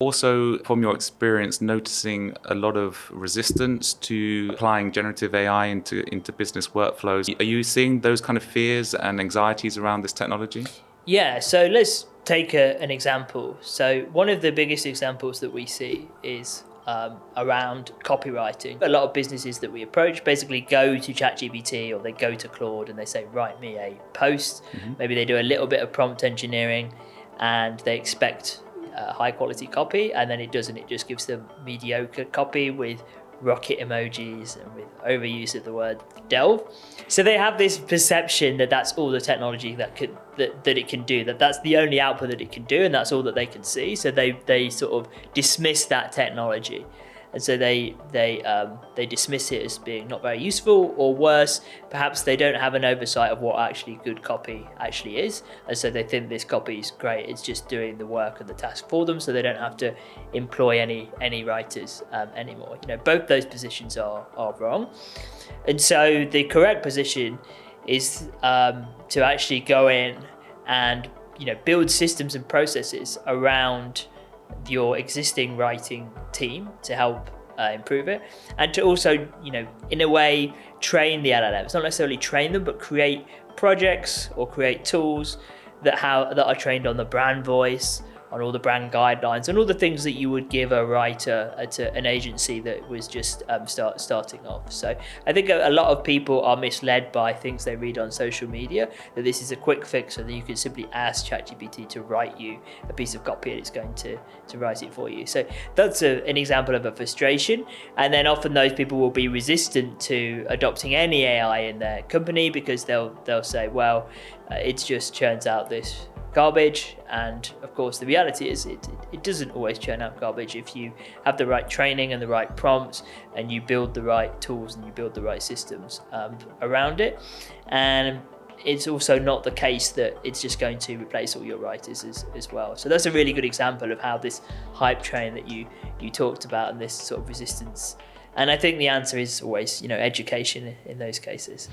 Also, from your experience, noticing a lot of resistance to applying generative AI into business workflows. Are you seeing those kind of fears and anxieties around this technology? Yeah, so let's take an example. So one of the biggest examples that we see is around copywriting. A lot of businesses that we approach basically go to ChatGPT or they go to Claude and they say, write me a post. Maybe they do a little bit of prompt engineering and they expect high quality copy, and then it doesn't. It just gives them mediocre copy with rocket emojis and with overuse of the word delve. So they have this perception that that's all the technology that it can do, that's the only output that it can do, and that's all that they can see. So they sort of dismiss that technology, and so they dismiss it as being not very useful, or worse, perhaps they don't have an oversight of what actually good copy actually is, and so they think this copy is great, it's just doing the work and the task for them, so they don't have to employ any writers anymore. Both those positions are wrong, and so the correct position is to actually go in and build systems and processes around your existing writing team to help improve it, and to also in a way train the LLMs, not necessarily train them, but create projects or create tools that are trained on the brand voice, on all the brand guidelines, and all the things that you would give a writer to an agency that was just starting off. So I think a lot of people are misled by things they read on social media, that this is a quick fix and that you can simply ask ChatGPT to write you a piece of copy and it's going to write it for you. So that's an example of a frustration. And then often those people will be resistant to adopting any AI in their company because they'll say, well, it just churns out this garbage. And of course the reality is it doesn't always churn out garbage if you have the right training and the right prompts and you build the right tools and you build the right systems around it. And it's also not the case that it's just going to replace all your writers as well. So that's a really good example of how this hype train that you talked about and this sort of resistance. And I think the answer is always education in those cases.